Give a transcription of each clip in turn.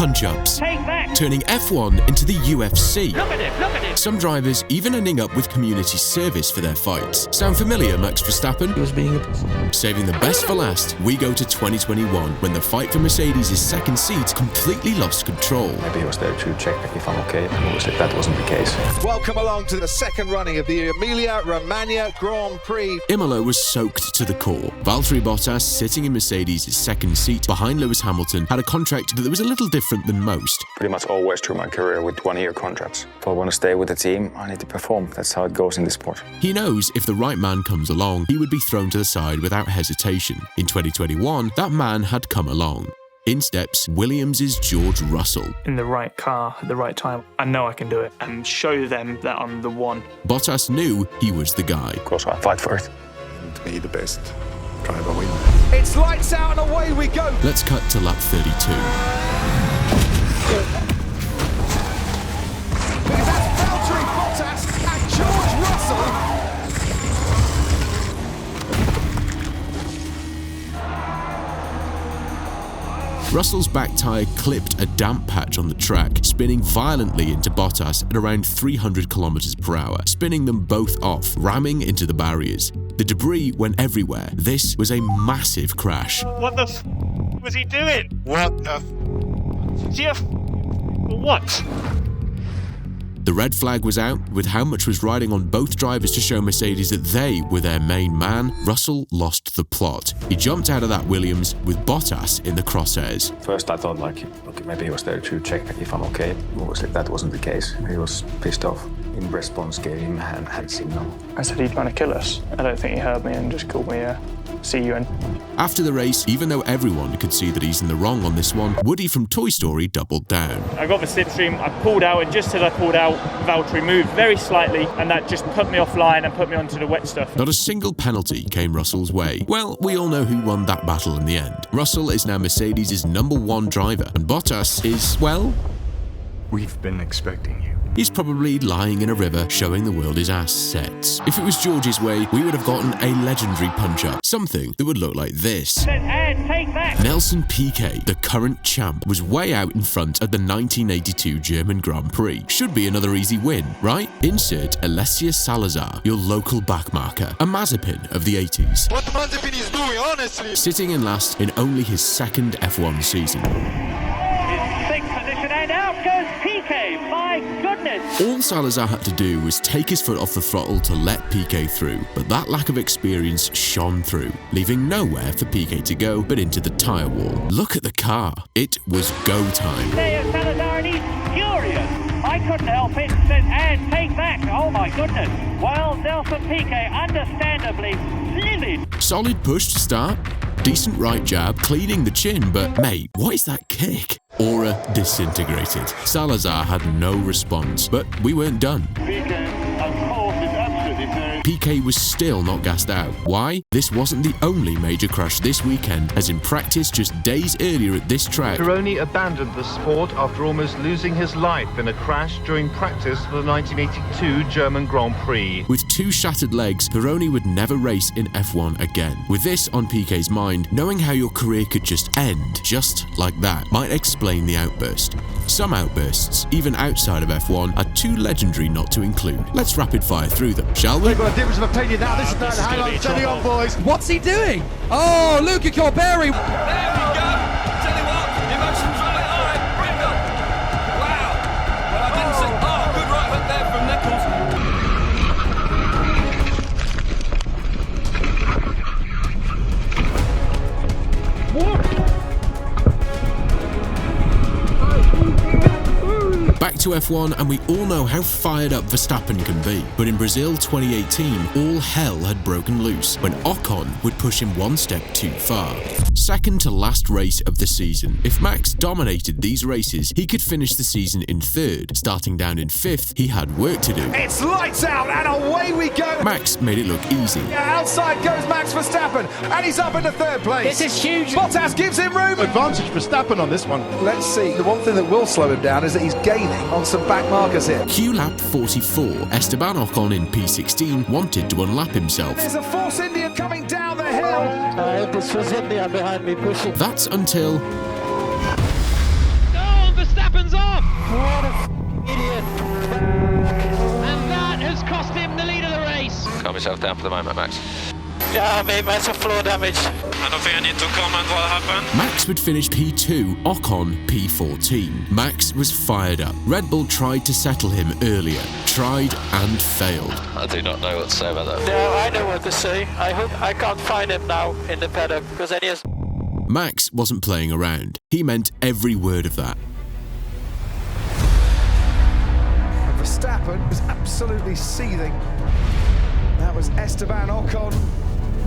punch-ups, turning F1 into the UFC. Look at it. Some drivers even ending up with community service for their fights. Sound familiar, Max Verstappen? He was being a... Saving the best for last, we go to 2021, when the fight for Mercedes' second seat completely lost control. Maybe he was there to check if I'm okay, and obviously that wasn't the case. Welcome along to the second running of the Emilia-Romagna Grand Prix. Imola was soaked to the core. Valtteri Bottas, sitting in Mercedes' second seat behind Lewis Hamilton, had a contract that was a little different than most. Pretty much always through my career with one-year contracts. If I want to stay with the team, I need to perform. That's how it goes in this sport. He knows if the right man comes along, he would be thrown to the side without hesitation. In 2021, that man had come along. In steps Williams' George Russell. In the right car at the right time, I know I can do it and show them that I'm the one. Bottas knew he was the guy. Of course, I fight for it. To me, the best driver win. It's lights out and away we go. Let's cut to lap 32. That's Valtteri Bottas and George Russell. Russell's back tyre clipped a damp patch on the track, spinning violently into Bottas at around 300 km/h, spinning them both off, ramming into the barriers. The debris went everywhere. This was a massive crash. What the f was he doing? What the What? The red flag was out, with how much was riding on both drivers to show Mercedes that they were their main man. Russell lost the plot. He jumped out of that Williams with Bottas in the crosshairs. First I thought like, okay, maybe he was there to check if I'm okay. Obviously that wasn't the case. He was pissed off. In response gave him a hand signal. I said, "Are you trying to kill us?" I don't think he heard me and just called me see you in. After the race, even though everyone could see that he's in the wrong on this one, Woody from Toy Story doubled down. I got the slipstream, I pulled out, and just as I pulled out, Valtteri moved very slightly, and that just put me offline and put me onto the wet stuff. Not a single penalty came Russell's way. Well, we all know who won that battle in the end. Russell is now Mercedes' #1 driver, and Bottas is, well... We've been expecting you. He's probably lying in a river showing the world his ass sets. If it was George's way, we would have gotten a legendary punch-up, something that would look like this. And take that! Nelson Piquet, the current champ, was way out in front at the 1982 German Grand Prix. Should be another easy win, right? Insert Alessia Salazar, your local backmarker, a Mazepin of the 80s. What Mazepin is doing, honestly? Sitting in last in only his second F1 season. Sixth position, and out goes Piquet, my goodness! All Salazar had to do was take his foot off the throttle to let Piquet through, but that lack of experience shone through, leaving nowhere for Piquet to go but into the tyre wall. Look at the car. It was go time. There's Salazar, and he's furious. I couldn't help it. Says, and take that. Oh my goodness. Well, Nelson Piquet, understandably livid. Solid push to start. Decent right jab, cleaning the chin, but mate, what is that kick? Aura disintegrated. Salazar had no response, but we weren't done. Piquet was still not gassed out. Why? This wasn't the only major crash this weekend, as in practice just days earlier at this track, Pironi abandoned the sport after almost losing his life in a crash during practice for the 1982 German Grand Prix. with 2 shattered legs, Pironi would never race in F1 again. With this on Piquet's mind, knowing how your career could just end, just like that, might explain the outburst. Some outbursts, even outside of F1, are too legendary not to include. Let's rapid fire through them, shall we? We've got a difference of opinion now. This is not hang on, steady on, boys. What's he doing? Oh, Luca Corberi. There we go. Tell you what, emotions right. All right, bring it on. Wow. Well, I didn't see. Oh, good right hook there from Back to F1, and we all know how fired up Verstappen can be. But in Brazil 2018, all hell had broken loose when Ocon would push him one step too far. Second to last race of the season. If Max dominated these races, he could finish the season in third. Starting down in 5th, he had work to do. It's lights out and away we go. Max made it look easy. Outside goes Max Verstappen, and he's up into 3rd place. This is huge. Bottas gives him room. Advantage Verstappen on this one. Let's see. The one thing that will slow him down is that he's gaining on some back markers here. Q lap 44. Esteban Ocon in P16 wanted to unlap himself. There's a Force Indian coming down the hill. This was India behind me pushing. That's until... Oh, yourself down for the moment, Max. Yeah, I made massive floor damage. I don't think I need to comment what happened. Max would finish P2, Ocon P14. Max was fired up. Red Bull tried to settle him earlier, tried and failed. I do not know what to say about that. Yeah, I know what to say. I hope I can't find him now in the paddock, because then he has... Max wasn't playing around. He meant every word of that. Verstappen was absolutely seething. That was Esteban Ocon.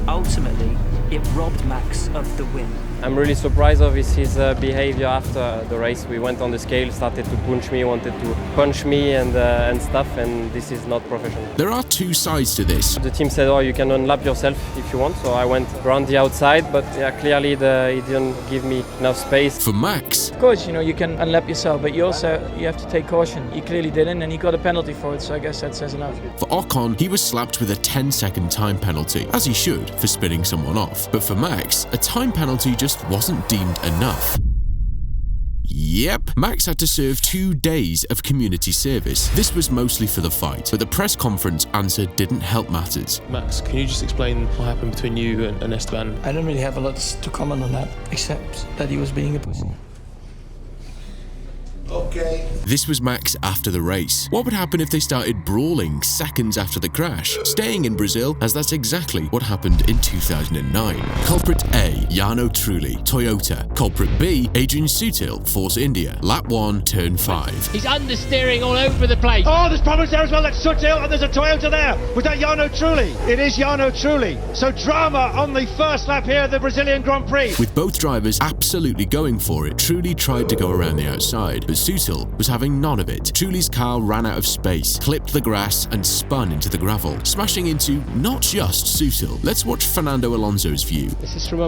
Ultimately, it robbed Max of the win. I'm really surprised of his behavior after the race. We went on the scale, started to punch me, wanted to punch me and stuff, and this is not professional. There are two sides to this. The team said, oh, you can unlap yourself if you want, so I went around the outside, but yeah, clearly he didn't give me enough space. For Max, of course, you can unlap yourself, but you have to take caution. He clearly didn't, and he got a penalty for it, so I guess that says enough. For Ocon, he was slapped with a 10-second time penalty, as he should, for spinning someone off. But for Max, a time penalty just wasn't deemed enough. Yep, Max had to serve 2 days of community service. This was mostly for the fight, but the press conference answer didn't help matters. Max, can you just explain what happened between you and Esteban? I don't really have a lot to comment on that, except that he was being a pussy. Okay. This was Max after the race. What would happen if they started brawling seconds after the crash? Staying in Brazil, as that's exactly what happened in 2009. Culprit A, Jarno Trulli, Toyota. Culprit B, Adrian Sutil, Force India. Lap 1, turn 5. He's understeering all over the place. Oh, there's problems there as well. That's Sutil, and there's a Toyota there. Was that Jarno Trulli? It is Jarno Trulli. So drama on the first lap here at the Brazilian Grand Prix. With both drivers absolutely going for it, Trulli tried to go around the outside, but Sutil was having none of it. Trulli's car ran out of space, clipped the grass, and spun into the gravel, smashing into not just Sutil. Let's watch Fernando Alonso's view. This is from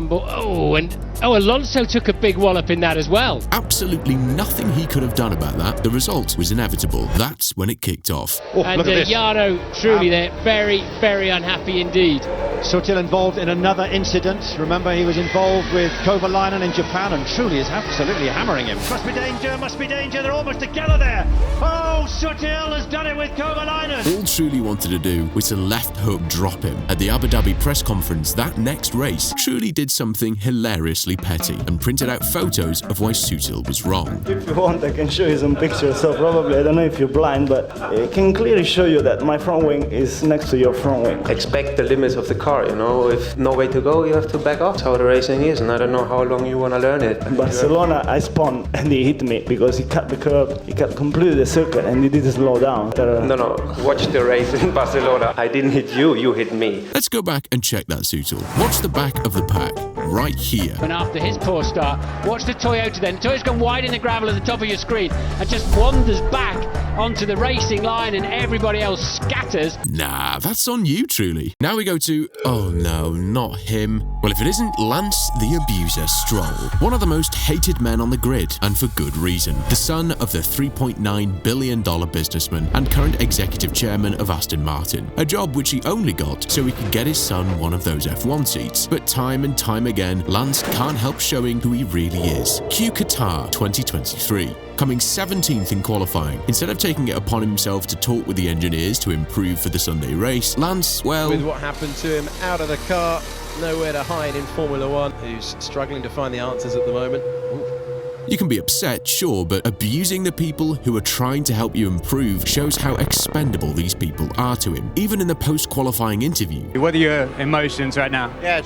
Alonso took a big wallop in that as well. Absolutely nothing he could have done about that. The result was inevitable. That's when it kicked off. Oh, and Jarno Trulli there, very, very unhappy indeed. Sutil involved in another incident. Remember, he was involved with Kovalainen in Japan, and Trulli is absolutely hammering him. Must be danger, must be danger. They're almost together there. Oh, Sutil has done it with Kovalainen. All Trulli wanted to do was to left hook drop him. At the Abu Dhabi press conference that next race, Trulli did something hilariously petty and printed out photos of why Sutil was wrong. If you want, I can show you some pictures. So probably, I don't know if you're blind, but it can clearly show you that my front wing is next to your front wing. Expect the limits of the car, if no way to go, you have to back off. That's how the racing is, and I don't know how long you want to learn it. In Barcelona, I spun and he hit me because he cut the curb, he cut completely the circuit, and he didn't slow down. No, watch the race in Barcelona. I didn't hit you, you hit me. Let's go back and check that, Sutil. Watch the back of the pack, right here. And after his poor start, watch the Toyota then. Toyota's gone wide in the gravel at the top of your screen and just wanders back onto the racing line, and everybody else scatters. Nah, that's on you, Trulli. Now we go to, oh no, not him. Well, if it isn't Lance the Abuser Stroll, one of the most hated men on the grid, and for good reason. The son of the $3.9 billion businessman and current executive chairman of Aston Martin, a job which he only got so he could get his son one of those F1 seats. But time and time again, Lance can't help showing who he really is. Cue Qatar 2023. Coming 17th in qualifying. Instead of taking it upon himself to talk with the engineers to improve for the Sunday race, Lance, well... With what happened to him out of the car, nowhere to hide in Formula One, who's struggling to find the answers at the moment. Ooh. You can be upset, sure, but abusing the people who are trying to help you improve shows how expendable these people are to him, even in the post-qualifying interview. What are your emotions right now? Yeah.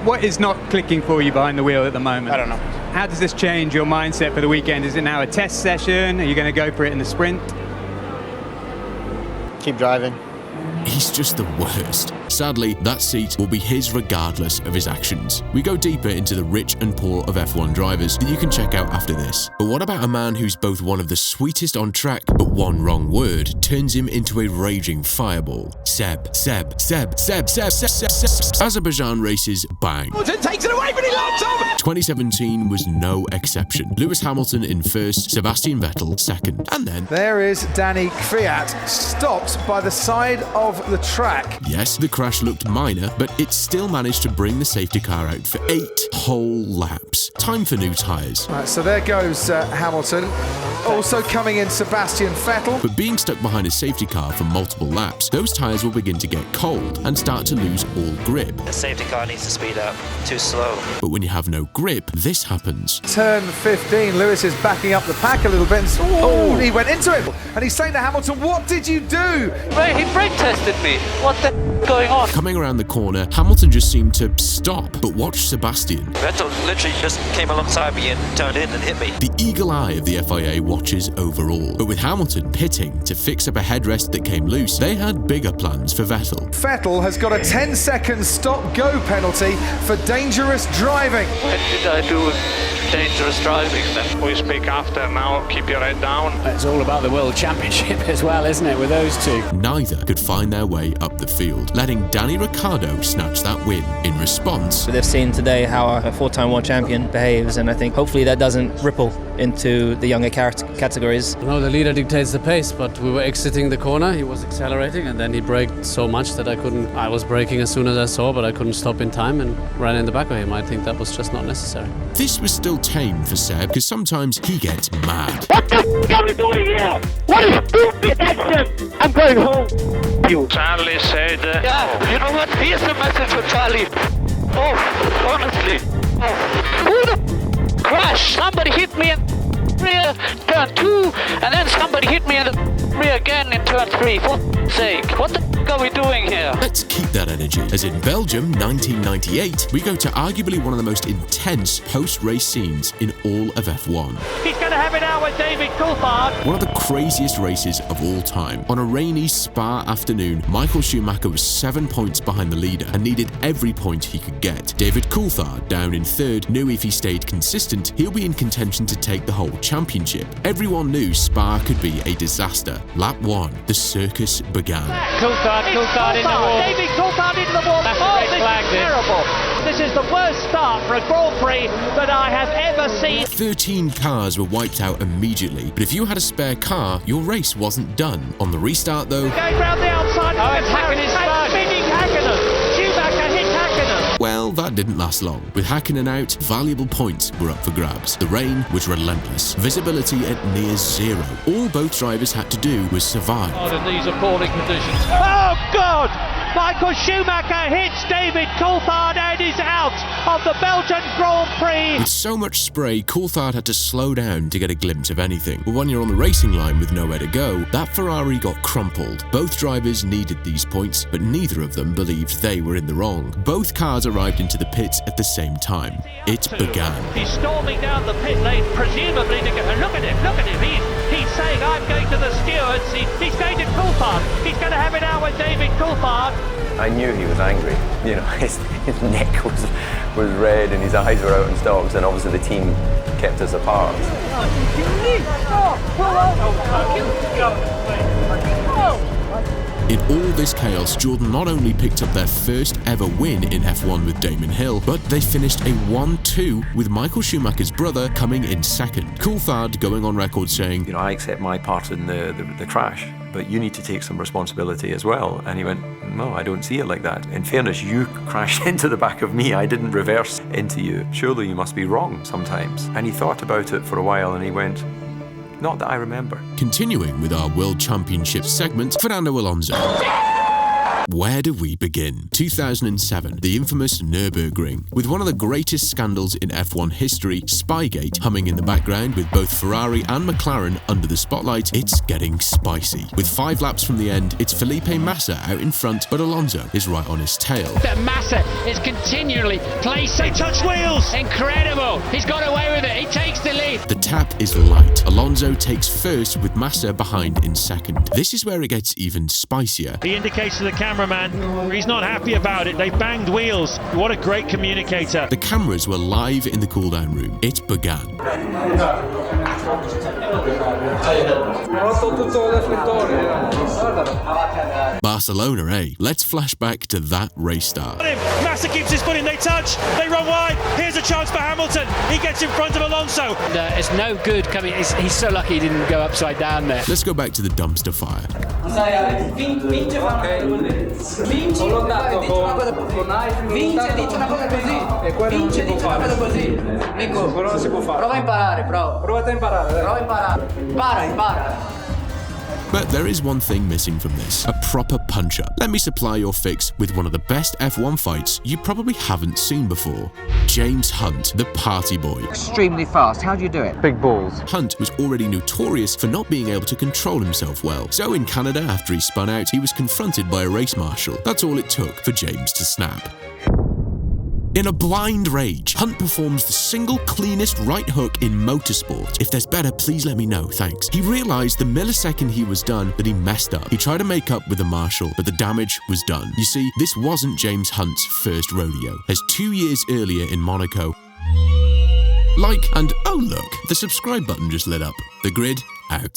What is not clicking for you behind the wheel at the moment? I don't know. How does this change your mindset for the weekend? Is it now a test session? Are you going to go for it in the sprint? Keep driving. He's just the worst. Sadly, that seat will be his regardless of his actions. We go deeper into the rich and poor of F1 drivers that you can check out after this. But what about a man who's both one of the sweetest on track, but one wrong word turns him into a raging fireball? Seb. Azerbaijan races, bang. Hamilton takes it away, but he lands on. 2017 was no exception. Lewis Hamilton in first, Sebastian Vettel second. And then... there is Danny Kvyat, stopped by the side of the track. Yes, the crash looked minor, but it still managed to bring the safety car out for 8 whole laps. Time for new tyres. Right, so there goes Hamilton. Also coming in, Sebastian Vettel. But being stuck behind a safety car for multiple laps, those tyres will begin to get cold and start to lose all grip. The safety car needs to speed up. Too slow. But when you have no grip, this happens. Turn 15, Lewis is backing up the pack a little bit. And, he went into it. And he's saying to Hamilton, what did you do? He brake tested me. What the going on? Coming around the corner, Hamilton just seemed to stop. But watch Sebastian. Vettel literally just came alongside me and turned in and hit me. The eagle eye of the FIA watches over all. But with Hamilton pitting to fix up a headrest that came loose, they had bigger plans for Vettel. Vettel has got a 10-second stop-go penalty for dangerous driving. What did I do with dangerous driving then? We speak after now, keep your head down. It's all about the World Championship as well, isn't it, with those two? Neither could find their way up the field, letting Danny Ricciardo snatch that win. In response, they've seen today how a four-time world champion behaves, and I think hopefully that doesn't ripple into the younger categories. No, the leader dictates the pace, but we were exiting the corner, he was accelerating, and then he braked so much that I was braking as soon as I saw, but I couldn't stop in time and ran in the back of him. I think that was just not necessary. This was still tame for Seb, because sometimes he gets mad. What the f*** are we doing here? What is stupid action? I'm going home. You. Charlie said... Yeah, you know what? Here's a message for Charlie. Oh, honestly. Oh. Who the crash? Somebody hit me in rear turn 2, and then somebody hit me in the rear again in turn 3. For f***'s sake, what the f*** are we doing here? Let's keep that energy, as in Belgium 1998, we go to arguably one of the most intense post-race scenes in all of F1. He's going to have it out with David Coulthard. One of the craziest races of all time. On a rainy Spa afternoon, Michael Schumacher was 7 points behind the leader and needed every point he could get. David Coulthard, down in third, knew if he stayed consistent, he'll be in contention to take the whole championship. Everyone knew Spa could be a disaster. Lap 1, the circus began. Coulthard in the wall. David Coulthard into the wall. Oh, this is terrible. This is the worst start for a Grand Prix that I have ever seen. 13 cars were wiped out immediately, but if you had a spare car, your race wasn't done. On the restart though... Going round the outside. Oh, it's Hakkinen spun. Spinning Hakkinen. Schumacher hit Hakkinen. Well, that didn't last long. With Hakkinen out, valuable points were up for grabs. The rain was relentless. Visibility at near zero. All both drivers had to do was survive. Oh, and these appalling conditions. Oh, God! Michael Schumacher hits David Coulthard and is out of the Belgian Grand Prix. With so much spray, Coulthard had to slow down to get a glimpse of anything. But when you're on the racing line with nowhere to go, that Ferrari got crumpled. Both drivers needed these points, but neither of them believed they were in the wrong. Both cars arrived into the pits at the same time. It began. He's storming down the pit lane, presumably to go. Look at him. He's saying, I'm going to the stewards. He's going to Coulthard. He's going to have it out with David Coulthard. I knew he was angry. You know, his neck was red and his eyes were out in stalks, and obviously the team kept us apart. In all this chaos, Jordan not only picked up their first ever win in F1 with Damon Hill, but they finished a 1-2 with Michael Schumacher's brother coming in second. Coulthard going on record saying, you know, I accept my part in the crash, but you need to take some responsibility as well. And he went, no, I don't see it like that. In fairness, you crashed into the back of me. I didn't reverse into you. Surely you must be wrong sometimes. And he thought about it for a while and he went, not that I remember. Continuing with our World Championship segment, Fernando Alonso. Where do we begin? 2007, the infamous Nürburgring. With one of the greatest scandals in F1 history, Spygate, humming in the background with both Ferrari and McLaren under the spotlight, it's getting spicy. With 5 laps from the end, it's Felipe Massa out in front, but Alonso is right on his tail. Massa is continually placing... They touch wheels! Incredible! He's got away with it. He takes the lead. The tap is light. Alonso takes first with Massa behind in second. This is where it gets even spicier. He indicates to the cameraman he's not happy about it. They banged wheels. What a great communicator. The cameras were live in the cool-down room. It began. Barcelona, Barcelona, eh? Let's flash back to that race start. Piastri keeps his foot in, they touch, they run wide. Here's a chance for Hamilton. He gets in front of Alonso. It's no good coming. He's so lucky he didn't go upside down there. Let's go back to the dumpster fire. But there is one thing missing from this, a proper punch-up. Let me supply your fix with one of the best F1 fights you probably haven't seen before. James Hunt, the party boy. Extremely fast. How do you do it? Big balls. Hunt was already notorious for not being able to control himself well. So in Canada, after he spun out, he was confronted by a race marshal. That's all it took for James to snap. In a blind rage, Hunt performs the single cleanest right hook in motorsport. If there's better, please let me know, thanks. He realized the millisecond he was done that he messed up. He tried to make up with the marshal, but the damage was done. You see, this wasn't James Hunt's first rodeo, as 2 years earlier in Monaco. Like, and oh look, the subscribe button just lit up. The grid, out.